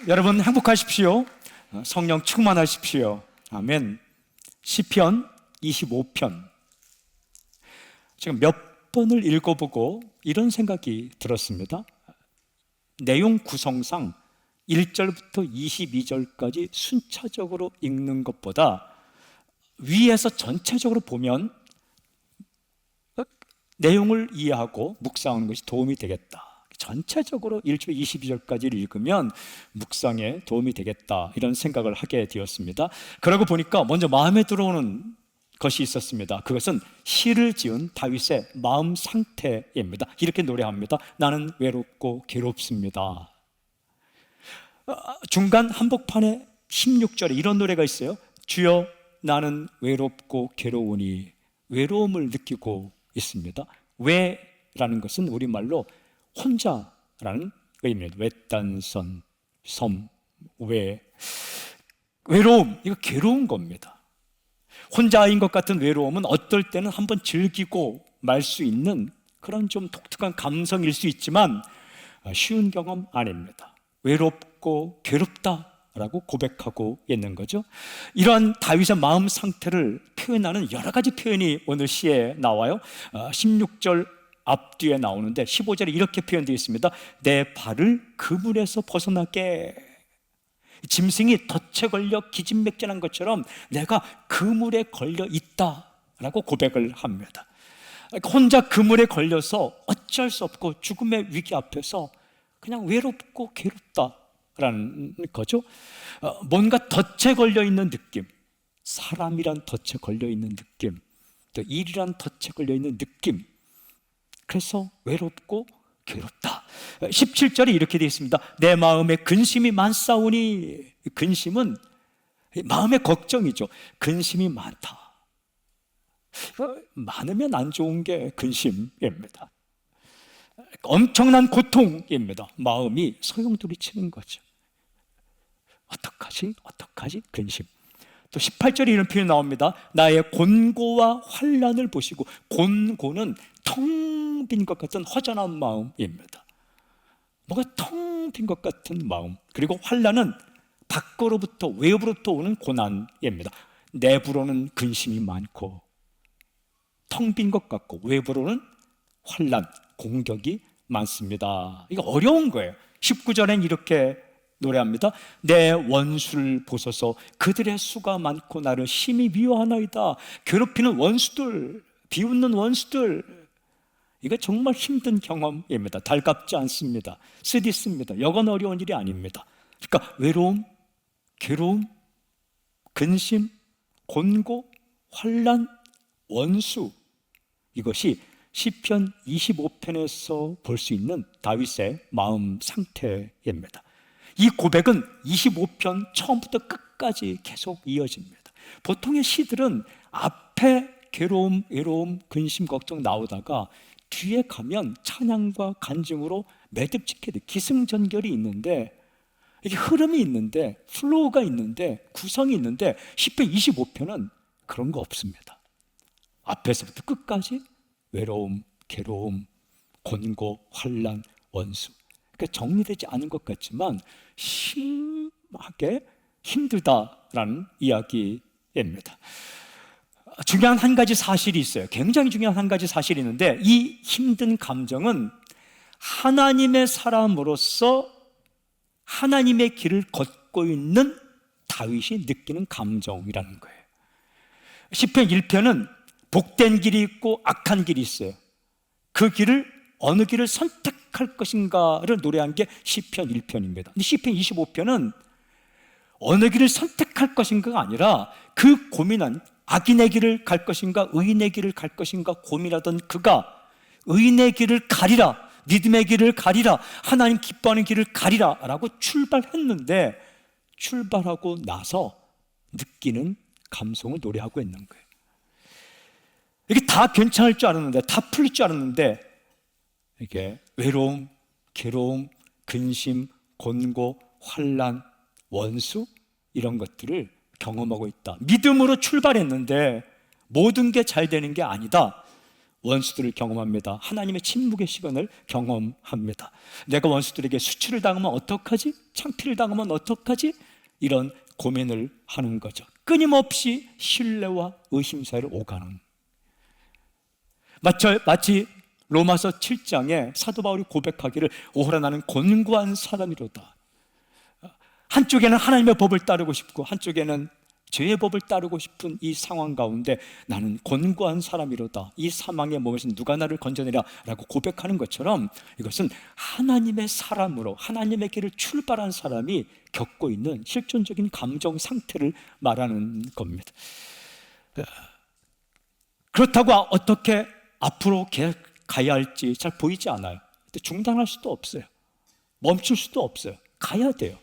여러분 행복하십시오. 성령 충만하십시오. 아멘. 시편 25편 지금 몇 번을 읽어보고 이런 생각이 들었습니다. 내용 구성상 1절부터 22절까지 순차적으로 읽는 것보다 위에서 전체적으로 보면 내용을 이해하고 묵상하는 것이 도움이 되겠다. 전체적으로 1절 22절까지를 읽으면 묵상에 도움이 되겠다, 이런 생각을 하게 되었습니다. 그러고 보니까 먼저 마음에 들어오는 것이 있었습니다. 그것은 시를 지은 다윗의 마음 상태입니다. 이렇게 노래합니다. 나는 외롭고 괴롭습니다. 중간 한복판에 16절에 이런 노래가 있어요. 주여 나는 외롭고 괴로우니, 외로움을 느끼고 있습니다. 외라는 것은 우리말로 혼자라는 의미입니다. 외딴선, 섬, 외로움, 이거 괴로운 겁니다. 혼자인 것 같은 외로움은 어떨 때는 한번 즐기고 말 수 있는 그런 좀 독특한 감성일 수 있지만 쉬운 경험 아닙니다. 외롭고 괴롭다라고 고백하고 있는 거죠. 이러한 다윗의 마음 상태를 표현하는 여러 가지 표현이 오늘 시에 나와요. 16절 앞뒤에 나오는데 15절에 이렇게 표현되어 있습니다. 내 발을 그물에서 벗어나게. 짐승이 덫에 걸려 기진맥진한 것처럼 내가 그물에 걸려 있다라고 고백을 합니다. 혼자 그물에 걸려서 어쩔 수 없고 죽음의 위기 앞에서 그냥 외롭고 괴롭다라는 거죠. 뭔가 덫에 걸려 있는 느낌, 사람이란 덫에 걸려 있는 느낌, 또 일이란 덫에 걸려 있는 느낌, 그래서 외롭고 괴롭다. 17절에 이렇게 되어 있습니다. 내 마음에 근심이 많사오니. 근심은 마음의 걱정이죠. 근심이 많다. 많으면 안 좋은 게 근심입니다. 엄청난 고통입니다. 마음이 소용돌이치는 거죠. 어떡하지? 근심. 또 18절에 이런 표현이 나옵니다. 나의 곤고와 환난을 보시고. 곤고는 텅 빈 것 같은 허전한 마음입니다. 뭔가 텅 빈 것 같은 마음. 그리고 환난은 밖으로부터, 외부로부터 오는 고난입니다. 내부로는 근심이 많고 텅 빈 것 같고 외부로는 환난, 공격이 많습니다. 이거 어려운 거예요. 19절엔 이렇게 노래합니다. 내 원수를 보소서. 그들의 수가 많고 나를 심히 미워하나이다. 괴롭히는 원수들, 비웃는 원수들, 이거 정말 힘든 경험입니다. 달갑지 않습니다. 쓰디습니다. 여간 어려운 일이 아닙니다. 그러니까 외로움, 괴로움, 근심, 곤고, 환난, 원수, 이것이 시편 25편에서 볼 수 있는 다윗의 마음 상태입니다. 이 고백은 25편 처음부터 끝까지 계속 이어집니다. 보통의 시들은 앞에 괴로움, 외로움, 근심, 걱정 나오다가 뒤에 가면 찬양과 간증으로 매듭짓게 돼. 기승전결이 있는데, 이게 흐름이 있는데, 플로우가 있는데, 구성이 있는데, 시편 25편은 그런 거 없습니다. 앞에서부터 끝까지 외로움, 괴로움, 곤고, 환난, 원수. 그러니까 정리되지 않은 것 같지만 심하게 힘들다라는 이야기입니다. 중요한 한 가지 사실이 있어요. 굉장히 중요한 한 가지 사실이 있는데, 이 힘든 감정은 하나님의 사람으로서 하나님의 길을 걷고 있는 다윗이 느끼는 감정이라는 거예요. 시편 1편은 복된 길이 있고 악한 길이 있어요. 그 길을 어느 길을 선택할 것인가를 노래한 게 시편 1편입니다. 근데 시편 25편은 어느 길을 선택할 것인가가 아니라 그 고민한 악인의 길을 갈 것인가 의인의 길을 갈 것인가 고민하던 그가 의인의 길을 가리라, 믿음의 길을 가리라, 하나님 기뻐하는 길을 가리라 라고 출발했는데, 출발하고 나서 느끼는 감성을 노래하고 있는 거예요. 이게 다 괜찮을 줄 알았는데, 다 풀릴 줄 알았는데, 이게 외로움, 괴로움, 근심, 곤고, 환난, 원수, 이런 것들을 경험하고 있다. 믿음으로 출발했는데 모든 게 잘 되는 게 아니다. 원수들을 경험합니다. 하나님의 침묵의 시간을 경험합니다. 내가 원수들에게 수치를 당하면 어떡하지? 창피를 당하면 어떡하지? 이런 고민을 하는 거죠. 끊임없이 신뢰와 의심 사이를 오가는, 마치 로마서 7장에 사도 바울이 고백하기를 오호라 나는 곤고한 사람이로다. 한쪽에는 하나님의 법을 따르고 싶고 한쪽에는 죄의 법을 따르고 싶은 이 상황 가운데 나는 곤고한 사람이로다. 이 사망의 몸에서 누가 나를 건져내라 라고 고백하는 것처럼 이것은 하나님의 사람으로 하나님의 길을 출발한 사람이 겪고 있는 실존적인 감정 상태를 말하는 겁니다. 그렇다고 어떻게 앞으로 가야 할지 잘 보이지 않아요. 중단할 수도 없어요. 멈출 수도 없어요. 가야 돼요.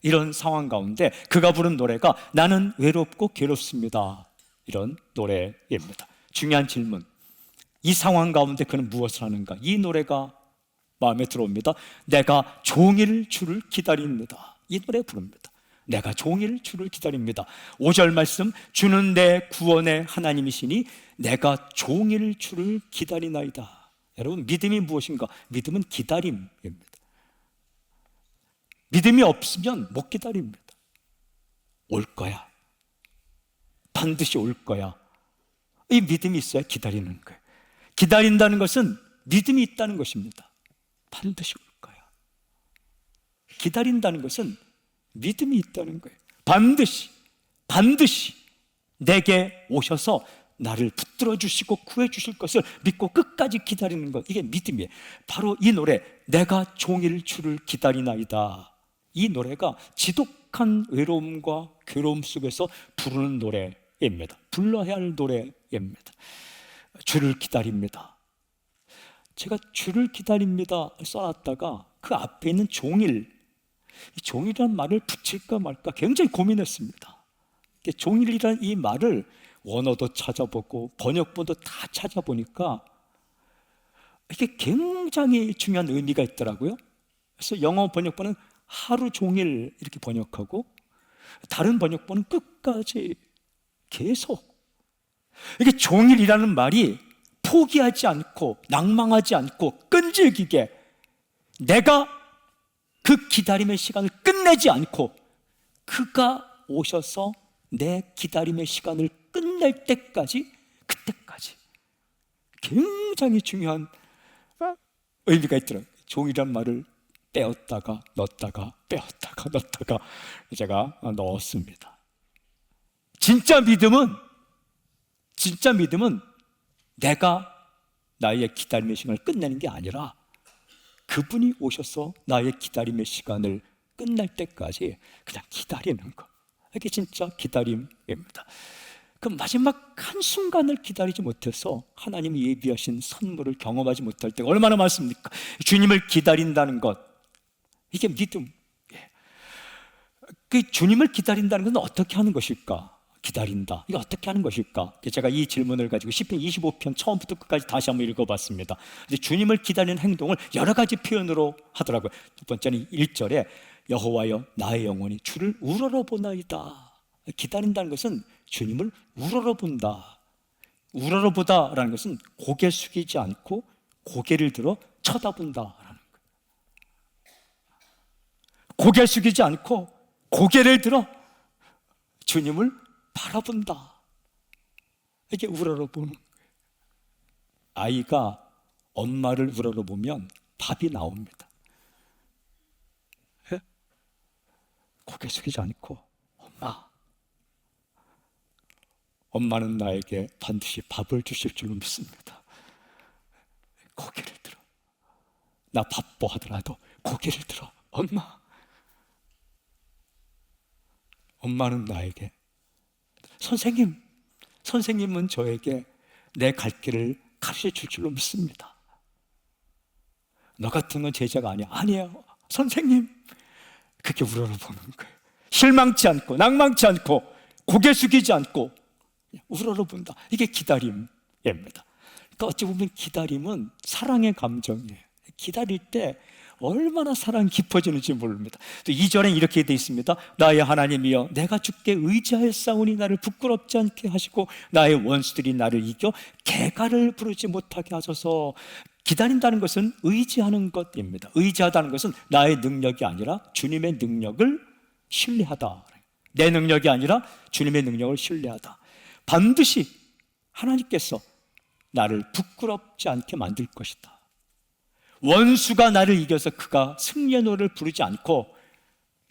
이런 상황 가운데 그가 부른 노래가 나는 외롭고 괴롭습니다. 이런 노래입니다. 중요한 질문, 이 상황 가운데 그는 무엇을 하는가? 이 노래가 마음에 들어옵니다. 내가 종일 주를 기다립니다. 이 노래 부릅니다. 내가 종일 주를 기다립니다. 5절 말씀, 주는 내 구원의 하나님이시니 내가 종일 주를 기다리나이다. 여러분, 믿음이 무엇인가? 믿음은 기다림입니다. 믿음이 없으면 못 기다립니다. 올 거야. 반드시 올 거야. 이 믿음이 있어야 기다리는 거예요. 기다린다는 것은 믿음이 있다는 것입니다. 반드시 올 거야. 기다린다는 것은 믿음이 있다는 거예요. 반드시 내게 오셔서 나를 붙들어 주시고 구해 주실 것을 믿고 끝까지 기다리는 것, 이게 믿음이에요. 바로 이 노래, 내가 종일 주를 기다리나이다. 이 노래가 지독한 외로움과 괴로움 속에서 부르는 노래입니다. 불러야 할 노래입니다. 주를 기다립니다. 제가 주를 기다립니다 써놨다가 그 앞에 있는 종일, 이 종일이라는 말을 붙일까 말까 굉장히 고민했습니다. 종일이라는 이 말을 원어도 찾아보고 번역본도 다 찾아보니까 이게 굉장히 중요한 의미가 있더라고요. 그래서 영어 번역본은 하루 종일 이렇게 번역하고 다른 번역본은 끝까지 계속, 이게 종일이라는 말이 포기하지 않고 낭망하지 않고 끈질기게 내가 그 기다림의 시간을 끝내지 않고 그가 오셔서 내 기다림의 시간을 끝낼 때까지, 그때까지 굉장히 중요한 의미가 있더라고요. 종이란 말을 빼었다가 넣었다가 빼었다가 넣었다가 제가 넣었습니다. 진짜 믿음은 내가 나의 기다림의 시간을 끝내는 게 아니라 그분이 오셔서 나의 기다림의 시간을 끝날 때까지 그냥 기다리는 것, 이게 진짜 기다림입니다. 그 마지막 한순간을 기다리지 못해서 하나님이 예비하신 선물을 경험하지 못할 때가 얼마나 많습니까? 주님을 기다린다는 것, 이게 믿음. 그 주님을 기다린다는 것은 어떻게 하는 것일까? 기다린다, 이게 어떻게 하는 것일까? 제가 이 질문을 가지고 시편 25편 처음부터 끝까지 다시 한번 읽어봤습니다. 주님을 기다리는 행동을 여러 가지 표현으로 하더라고요. 첫 번째는 1절에 여호와여 나의 영혼이 주를 우러러보나이다. 기다린다는 것은 주님을 우러러본다. 우러러보다라는 것은 고개 숙이지 않고 고개를 들어 쳐다본다라는 거예요. 고개 숙이지 않고 고개를 들어 주님을 바라본다. 이게 우러러보는 거예요. 아이가 엄마를 우러러보면 답이 나옵니다. 예? 고개 숙이지 않고 엄마는 나에게 반드시 밥을 주실 줄로 믿습니다. 고개를 들어. 나 바빠 하더라도 고개를 들어. 엄마는 나에게, 선생님은 저에게 내 갈 길을 가르쳐 줄 줄로 믿습니다. 너 같은 건 제자가 아니에요. 선생님. 그렇게 우러러보는 거예요. 실망치 않고 낭망치 않고 고개 숙이지 않고 우러러본다. 이게 기다림입니다. 그러니까 어찌 보면 기다림은 사랑의 감정이에요. 기다릴 때 얼마나 사랑이 깊어지는지 모릅니다. 또 2절엔 이렇게 되어 있습니다. 나의 하나님이여 내가 주께 의지하였사오니 나를 부끄럽지 않게 하시고 나의 원수들이 나를 이겨 개가를 부르지 못하게 하소서. 기다린다는 것은 의지하는 것입니다. 의지하다는 것은 나의 능력이 아니라 주님의 능력을 신뢰하다. 내 능력이 아니라 주님의 능력을 신뢰하다. 반드시 하나님께서 나를 부끄럽지 않게 만들 것이다. 원수가 나를 이겨서 그가 승리의 노래를 부르지 않고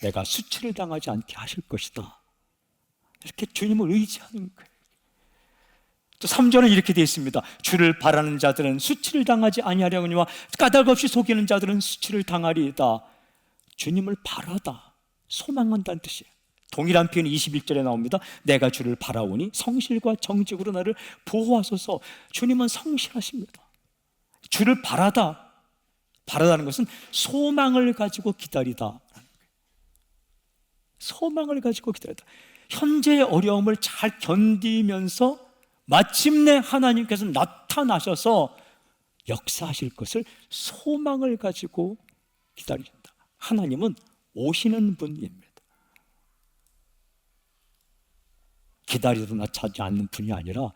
내가 수치를 당하지 않게 하실 것이다. 이렇게 주님을 의지하는 거예요. 또 3절은 이렇게 되어 있습니다. 주를 바라는 자들은 수치를 당하지 아니하려니와 까닭 없이 속이는 자들은 수치를 당하리이다. 주님을 바라다, 소망한다는 뜻이에요. 동일한 표현이 21절에 나옵니다. 내가 주를 바라오니 성실과 정직으로 나를 보호하소서. 주님은 성실하십니다. 주를 바라다는 것은 소망을 가지고 기다리다. 소망을 가지고 기다리다. 현재의 어려움을 잘 견디면서 마침내 하나님께서 나타나셔서 역사하실 것을 소망을 가지고 기다린다. 하나님은 오시는 분입니다. 기다리도 나타나지 않는 분이 아니라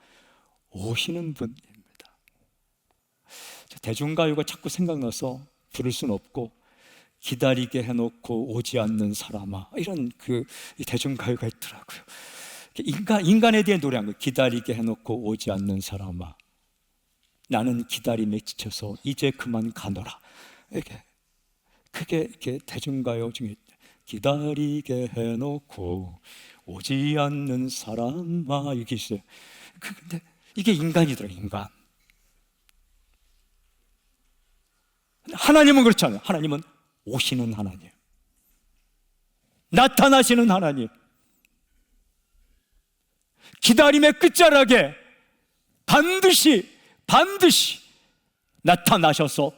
오시는 분입니다. 대중가요가 자꾸 생각나서 부를 수는 없고, 기다리게 해놓고 오지 않는 사람아, 이런 대중가요가 있더라고요. 인간에 대해 노래한 거예요. 기다리게 해놓고 오지 않는 사람아, 나는 기다림에 지쳐서 이제 그만 가노라. 그게 대중가요 중에 기다리게 해놓고 오지 않는 사람아, 이게 있어요. 근데 이게 인간이더라고요. 인간. 하나님은 그렇지 않아요. 하나님은 오시는 하나님, 나타나시는 하나님, 기다림의 끝자락에 반드시 나타나셔서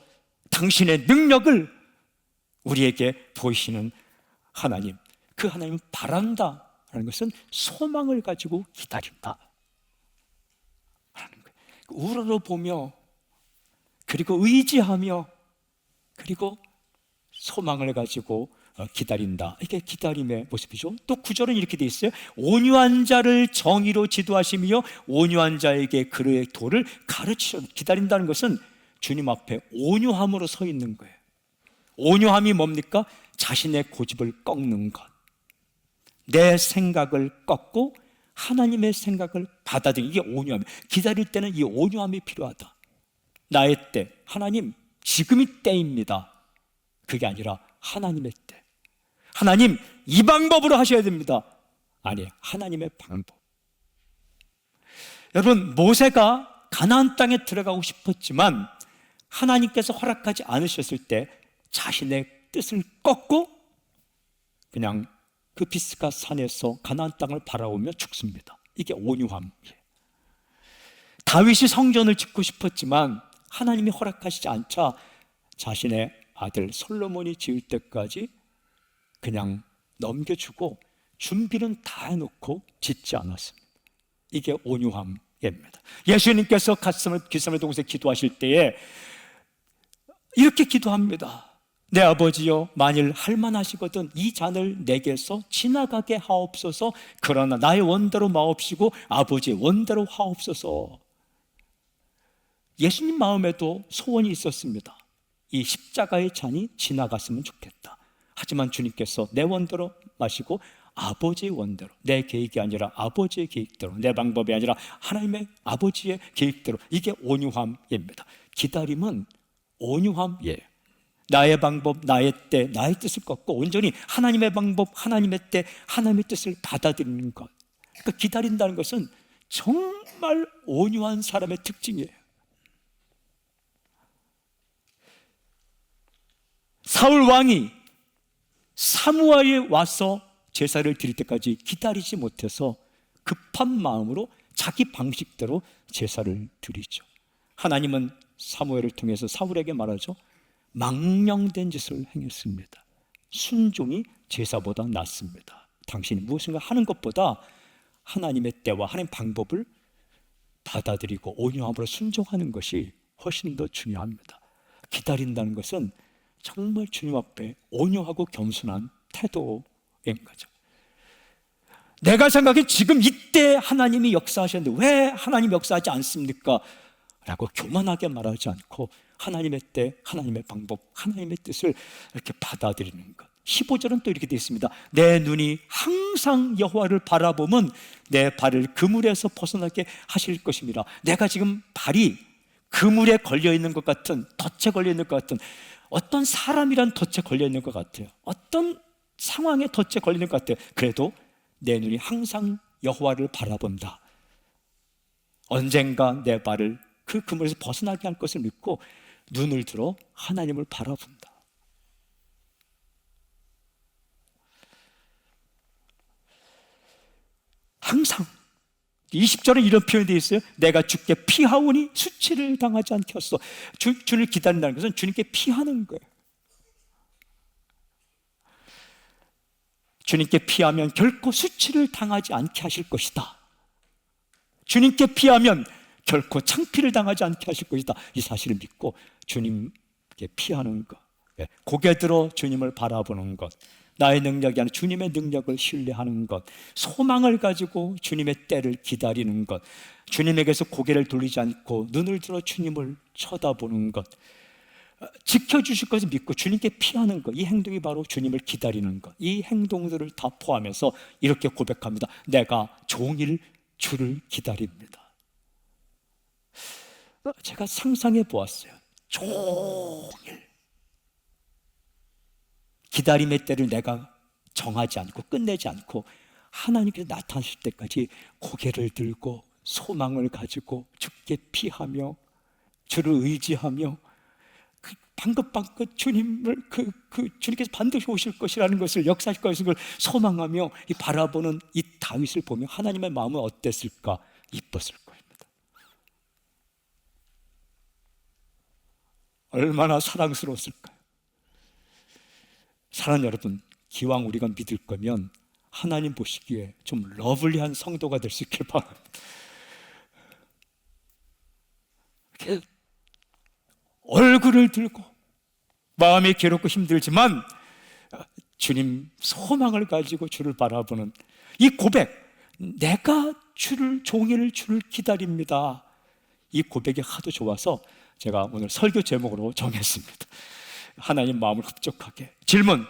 당신의 능력을 우리에게 보이시는 하나님. 그 하나님은 바란다라는 것은 소망을 가지고 기다린다 라는 거예요. 우러러보며, 그리고 의지하며, 그리고 소망을 가지고 기다린다. 이게 기다림의 모습이죠. 또 9절은 이렇게 돼 있어요. 온유한 자를 정의로 지도하시며 온유한 자에게 그의 도를 가르치셔. 기다린다는 것은 주님 앞에 온유함으로 서 있는 거예요. 온유함이 뭡니까? 자신의 고집을 꺾는 것, 내 생각을 꺾고 하나님의 생각을 받아들이는, 이게 온유함이에요. 기다릴 때는 이 온유함이 필요하다. 나의 때, 하나님 지금이 때입니다. 그게 아니라 하나님의 때. 하나님 이 방법으로 하셔야 됩니다. 아니, 하나님의 방법. 여러분, 모세가 가나안 땅에 들어가고 싶었지만 하나님께서 허락하지 않으셨을 때 자신의 뜻을 꺾고 그냥 그 비스가 산에서 가나안 땅을 바라보며 죽습니다. 이게 온유함이에요. 다윗이 성전을 짓고 싶었지만 하나님이 허락하시지 않자 자신의 아들 솔로몬이 지을 때까지 그냥 넘겨주고 준비는 다 해놓고 짓지 않았습니다. 이게 온유함입니다. 예수님께서 겟세마네 동산에 기도하실 때에 이렇게 기도합니다. 내 아버지여, 만일 할만하시거든 이 잔을 내게서 지나가게 하옵소서. 그러나 나의 원대로 마옵시고 아버지의 원대로 하옵소서. 예수님 마음에도 소원이 있었습니다. 이 십자가의 잔이 지나갔으면 좋겠다. 하지만 주님께서 내 원대로 마시고 아버지의 원대로, 내 계획이 아니라 아버지의 계획대로, 내 방법이 아니라 하나님의 아버지의 계획대로. 이게 온유함입니다. 기다림은 온유함이에요. 나의 방법, 나의 때, 나의 뜻을 꺾고 온전히 하나님의 방법, 하나님의 때, 하나님의 뜻을 받아들이는 것. 그러니까 기다린다는 것은 정말 온유한 사람의 특징이에요. 사울 왕이 사무아에 와서 제사를 드릴 때까지 기다리지 못해서 급한 마음으로 자기 방식대로 제사를 드리죠. 하나님은 사무엘을 통해서 사울에게 말하죠. 망령된 짓을 행했습니다. 순종이 제사보다 낫습니다. 당신이 무엇인가 하는 것보다 하나님의 때와 하나님의 방법을 받아들이고 온유함으로 순종하는 것이 훨씬 더 중요합니다. 기다린다는 것은 정말 주님 앞에 온유하고 겸손한 태도인 거죠. 내가 생각해 지금 이때 하나님이 역사하셨는데 왜 하나님 역사하지 않습니까? 라고 교만하게 말하지 않고 하나님의 때, 하나님의 방법, 하나님의 뜻을 이렇게 받아들이는 것. 15절은 또 이렇게 되어 있습니다. 내 눈이 항상 여호와를 바라보면 내 발을 그물에서 벗어나게 하실 것입니다. 내가 지금 발이 그물에 걸려있는 것 같은, 덫에 걸려있는 것 같은, 어떤 사람이란 덫에 걸려있는 것 같아요. 어떤 상황에 덫에 걸리는 것 같아요. 그래도 내 눈이 항상 여호와를 바라본다. 언젠가 내 발을 그 그물에서 벗어나게 할 것을 믿고 눈을 들어 하나님을 바라본다. 항상 20절에 이런 표현이 되어 있어요. 내가 주께 피하오니 수치를 당하지 않게 하소서. 주를 기다린다는 것은 주님께 피하는 거예요. 주님께 피하면 결코 수치를 당하지 않게 하실 것이다. 주님께 피하면 결코 창피를 당하지 않게 하실 것이다. 이 사실을 믿고 주님께 피하는 것, 고개 들어 주님을 바라보는 것, 나의 능력이 아니라 주님의 능력을 신뢰하는 것, 소망을 가지고 주님의 때를 기다리는 것, 주님에게서 고개를 돌리지 않고 눈을 들어 주님을 쳐다보는 것, 지켜주실 것을 믿고 주님께 피하는 것, 이 행동이 바로 주님을 기다리는 것. 이 행동들을 다 포함해서 이렇게 고백합니다. 내가 종일 주를 기다립니다. 제가 상상해 보았어요. 종일 기다림의 때를 내가 정하지 않고 끝내지 않고 하나님께서 나타나실 때까지 고개를 들고 소망을 가지고 주께 피하며 주를 의지하며 방긋방긋 주님을 주님께서 반드시 오실 것이라는 것을, 역사하실 것을 소망하며 이 바라보는 이 다윗을 보며 하나님의 마음은 어땠을까? 이뻤을 것입니다. 얼마나 사랑스러웠을까요? 사랑하는 여러분, 기왕 우리가 믿을 거면 하나님 보시기에 좀 러블리한 성도가 될 수 있길 바랍니다. 이렇게 얼굴을 들고 마음이 괴롭고 힘들지만 주님 소망을 가지고 주를 바라보는 이 고백, 내가 종일 주를 기다립니다. 이 고백이 하도 좋아서 제가 오늘 설교 제목으로 정했습니다. 하나님 마음을 흡족하게. 질문: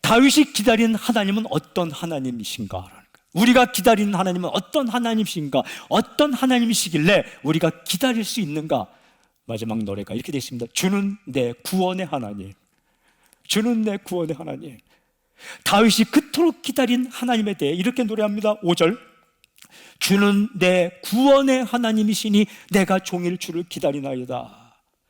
다윗이 기다린 하나님은 어떤 하나님이신가? 우리가 기다리는 하나님은 어떤 하나님이신가? 어떤 하나님이시길래 우리가 기다릴 수 있는가? 마지막 노래가 이렇게 되어 있습니다. 주는 내 구원의 하나님, 주는 내 구원의 하나님. 다윗이 그토록 기다린 하나님에 대해 이렇게 노래합니다. 5절: 주는 내 구원의 하나님이시니 내가 종일 주를 기다리나이다.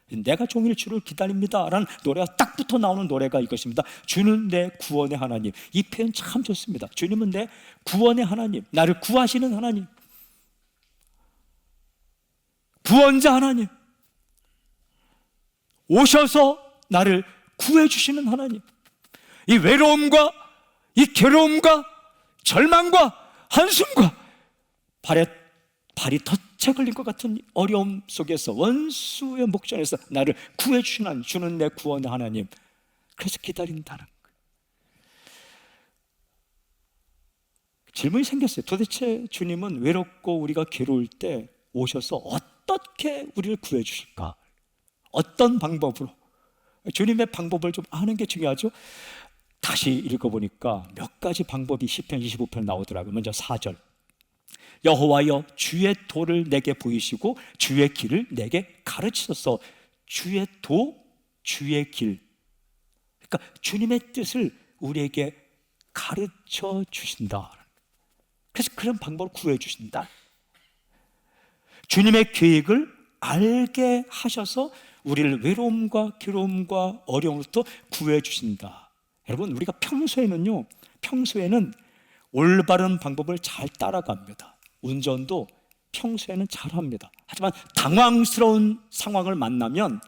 내가 종일 주를 기다립니다 라는 노래가 딱 붙어 나오는 노래가 이것입니다. 주는 내 구원의 하나님. 이 표현 참 좋습니다. 주님은 내 구원의 하나님, 나를 구하시는 하나님, 구원자 하나님, 오셔서 나를 구해주시는 하나님. 이 외로움과 이 괴로움과 절망과 한숨과 발이 덫에 걸린 것 같은 어려움 속에서, 원수의 목전에서 나를 구해주시는 하나님, 주는 내 구원의 하나님. 그래서 기다린다는 거예요. 질문이 생겼어요. 도대체 주님은 외롭고 우리가 괴로울 때 오셔서 어떻게 우리를 구해주실까? 어떤 방법으로? 주님의 방법을 좀 아는 게 중요하죠. 다시 읽어보니까 몇 가지 방법이 시편 25편 나오더라고요. 먼저 4절: 여호와여 주의 도를 내게 보이시고 주의 길을 내게 가르치소서. 주의 도, 주의 길. 그러니까 주님의 뜻을 우리에게 가르쳐 주신다. 그래서 그런 방법을 구해 주신다. 주님의 계획을 알게 하셔서 우리를 외로움과 괴로움과 어려움부터 구해 주신다. 여러분, 우리가 평소에는 올바른 방법을 잘 따라갑니다. 운전도 평소에는 잘합니다. 하지만 당황스러운 상황을 만나면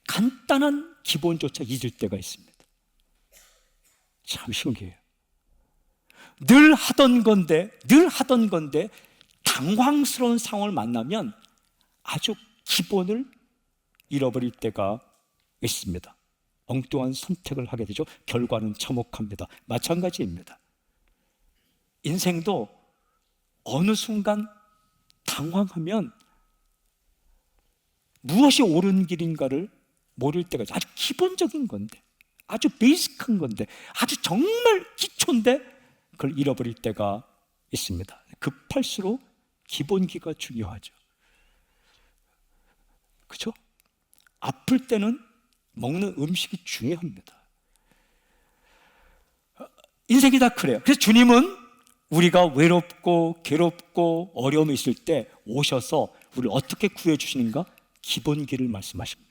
간단한 기본조차 잊을 때가 있습니다. 참 신기해요. 늘 하던 건데 당황스러운 상황을 만나면 아주 기본을 잃어버릴 때가 있습니다. 엉뚱한 선택을 하게 되죠. 결과는 참혹합니다. 마찬가지입니다. 인생도 어느 순간 당황하면 무엇이 옳은 길인가를 모를 때가 있어요. 아주 기본적인 건데, 아주 베이직한 건데, 아주 정말 기초인데 그걸 잃어버릴 때가 있습니다. 급할수록 기본기가 중요하죠. 그렇죠? 아플 때는 먹는 음식이 중요합니다. 인생이 다 그래요. 그래서 주님은 우리가 외롭고 괴롭고 어려움이 있을 때 오셔서 우리를 어떻게 구해주시는가? 기본기를 말씀하십니다.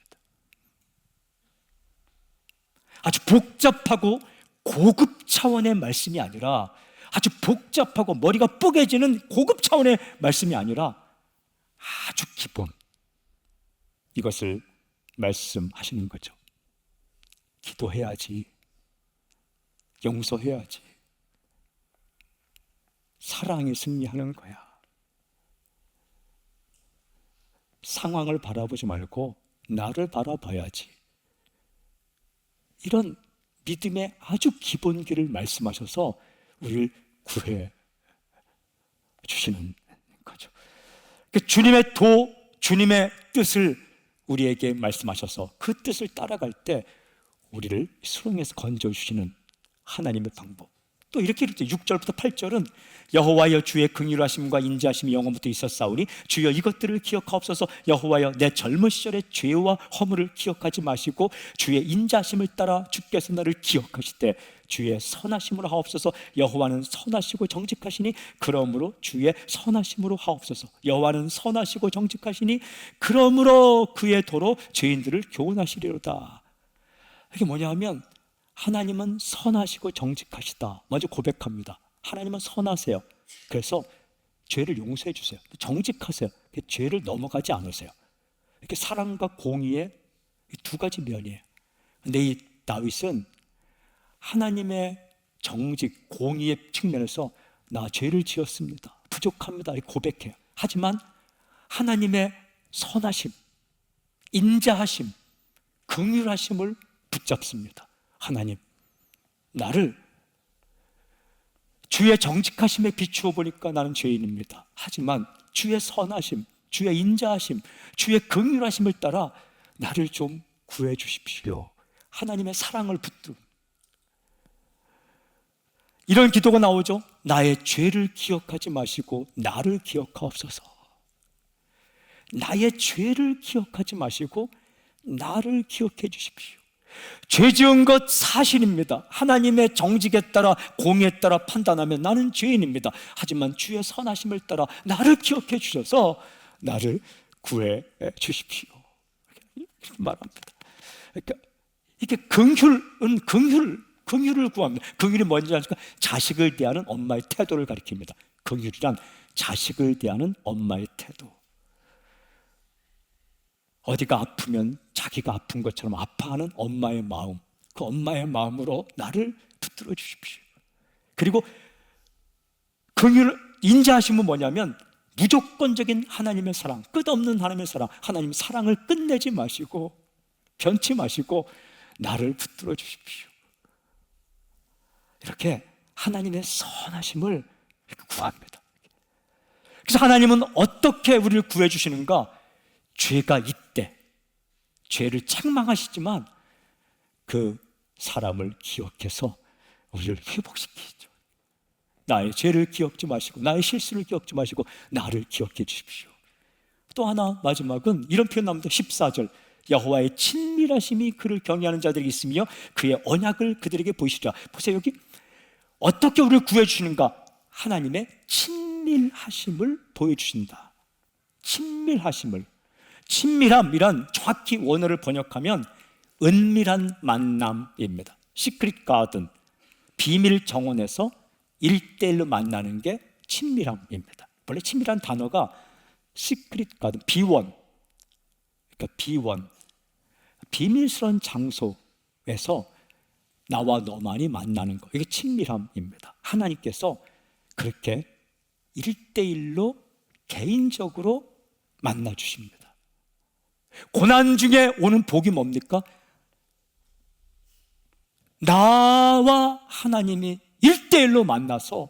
아주 복잡하고 고급 차원의 말씀이 아니라, 아주 복잡하고 머리가 뽀개지는 고급 차원의 말씀이 아니라 아주 기본, 이것을 말씀하시는 거죠. 기도해야지, 용서해야지, 사랑이 승리하는 거야. 상황을 바라보지 말고 나를 바라봐야지. 이런 믿음의 아주 기본기를 말씀하셔서 우리를 구해 주시는 거죠. 주님의 주님의 뜻을 우리에게 말씀하셔서 그 뜻을 따라갈 때 우리를 수렁에서 건져주시는 하나님의 방법. 또 이렇게 이르죠. 6절부터 8절은 여호와여 주의 긍휼하심과 인자하심이 영원부터 있었사오니 주여 이것들을 기억하옵소서. 여호와여 내 젊은 시절의 죄와 허물을 기억하지 마시고 주의 인자하심을 따라 주께서 나를 기억하시되 주의 선하심으로 하옵소서. 여호와는 선하시고 정직하시니 그러므로 주의 선하심으로 하옵소서. 여호와는 선하시고 정직하시니 그러므로 그의 도로 죄인들을 교훈하시리로다. 이게 뭐냐 하면 하나님은 선하시고 정직하시다. 먼저 고백합니다. 하나님은 선하세요. 그래서 죄를 용서해 주세요. 정직하세요. 죄를 넘어가지 않으세요. 이렇게 사랑과 공의의 두 가지 면이에요. 근데 이 다윗은 하나님의 정직, 공의의 측면에서 나 죄를 지었습니다, 부족합니다, 이렇게 고백해요. 하지만 하나님의 선하심, 인자하심, 긍휼하심을 붙잡습니다. 하나님, 나를 주의 정직하심에 비추어 보니까 나는 죄인입니다. 하지만 주의 선하심, 주의 인자하심, 주의 긍휼하심을 따라 나를 좀 구해 주십시오. 하나님의 사랑을 붙들고 이런 기도가 나오죠. 나의 죄를 기억하지 마시고 나를 기억하옵소서. 나의 죄를 기억하지 마시고 나를 기억해 주십시오. 죄 지은 것 사실입니다. 하나님의 정직에 따라 공의에 따라 판단하면 나는 죄인입니다. 하지만 주의 선하심을 따라 나를 기억해 주셔서 나를 구해 주십시오. 이렇게 말합니다. 그러니까 이게 긍휼은 긍휼을 구합니다. 긍휼이 뭔지 아십니까? 자식을 대하는 엄마의 태도를 가리킵니다. 긍휼이란 자식을 대하는 엄마의 태도. 어디가 아프면 자기가 아픈 것처럼 아파하는 엄마의 마음, 그 엄마의 마음으로 나를 붙들어 주십시오. 그리고 긍휼, 인자하심은 뭐냐면 무조건적인 하나님의 사랑, 끝없는 하나님의 사랑, 하나님 사랑을 끝내지 마시고 변치 마시고 나를 붙들어 주십시오. 이렇게 하나님의 선하심을 이렇게 구합니다. 그래서 하나님은 어떻게 우리를 구해 주시는가? 죄가 있대, 죄를 책망하시지만 그 사람을 기억해서 우리를 회복시키죠. 나의 죄를 기억지 마시고 나의 실수를 기억지 마시고 나를 기억해 주십시오. 또 하나 마지막은 이런 표현 나옵니다. 14절 여호와의 친밀하심이 그를 경외하는 자들이 있으며 그의 언약을 그들에게 보이시리라. 보세요, 여기 어떻게 우리를 구해 주시는가? 하나님의 친밀하심을 보여주신다. 친밀하심을. 친밀함이란 정확히 원어를 번역하면 은밀한 만남입니다. 시크릿 가든, 비밀 정원에서 1대1로 만나는 게 친밀함입니다. 원래 친밀한 단어가 시크릿 가든, 비원, 그러니까 비원, 비밀스러운 장소에서 나와 너만이 만나는 거, 이게 친밀함입니다. 하나님께서 그렇게 1대1로 개인적으로 만나 주십니다. 고난 중에 오는 복이 뭡니까? 나와 하나님이 1대1로 만나서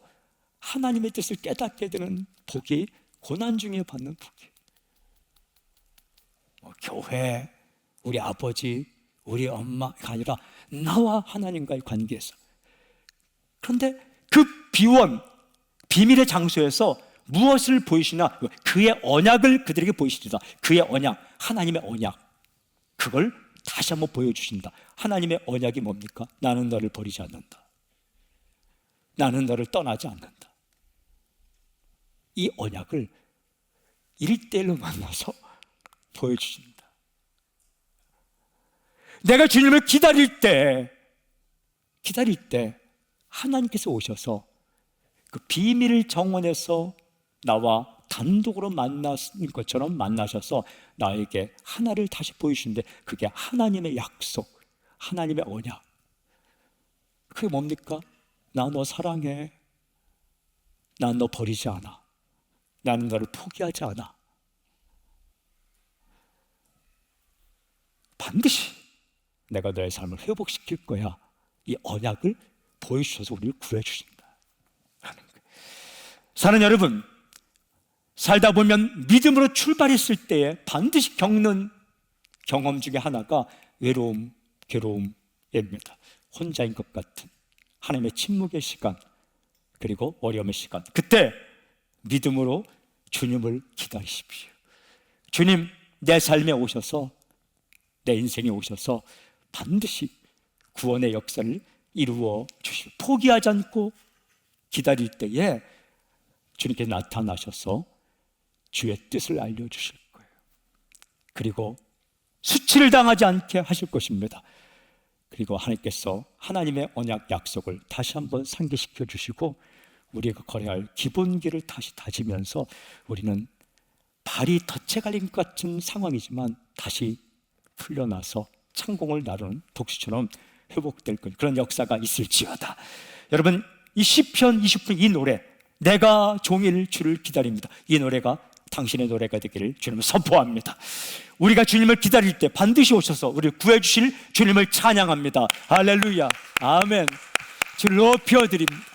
하나님의 뜻을 깨닫게 되는 복이 고난 중에 받는 복이에요. 교회, 우리 아버지, 우리 엄마가 아니라 나와 하나님과의 관계에서. 그런데 그 비원, 비밀의 장소에서 무엇을 보이시나? 그의 언약을 그들에게 보이시리다. 그의 언약, 하나님의 언약, 그걸 다시 한번 보여주신다. 하나님의 언약이 뭡니까? 나는 너를 버리지 않는다. 나는 너를 떠나지 않는다. 이 언약을 1대1로 만나서 보여주신다. 내가 주님을 기다릴 때 하나님께서 오셔서 그 비밀 정원에서 나와 단독으로 만나신 것처럼 만나셔서 나에게 하나를 다시 보여주시는데, 그게 하나님의 약속, 하나님의 언약. 그게 뭡니까? 나 너 사랑해. 난 너 버리지 않아. 나는 너를 포기하지 않아. 반드시 내가 너의 삶을 회복시킬 거야. 이 언약을 보여주셔서 우리를 구해주신다. 사는 여러분, 살다 보면 믿음으로 출발했을 때에 반드시 겪는 경험 중에 하나가 외로움, 괴로움입니다. 혼자인 것 같은 하나님의 침묵의 시간, 그리고 어려움의 시간. 그때 믿음으로 주님을 기다리십시오. 주님, 내 삶에 오셔서, 내 인생에 오셔서 반드시 구원의 역사를 이루어 주시고, 포기하지 않고 기다릴 때에 주님께서 나타나셔서 주의 뜻을 알려주실 거예요. 그리고 수치를 당하지 않게 하실 것입니다. 그리고 하나님께서 하나님의 언약 약속을 다시 한번 상기시켜 주시고, 우리가 걸어야 할 기본기를 다시 다지면서 우리는 발이 덫에 갈린 것 같은 상황이지만 다시 풀려나서 창공을 나르는 독수처럼 회복될 그런 역사가 있을지어다. 여러분, 이 시편 20편 이 노래, 내가 종일 주를 기다립니다, 이 노래가 당신의 노래가 되기를 주님을 선포합니다. 우리가 주님을 기다릴 때 반드시 오셔서 우리를 구해주실 주님을 찬양합니다. 할렐루야, 아멘. 주를 높여드립니다.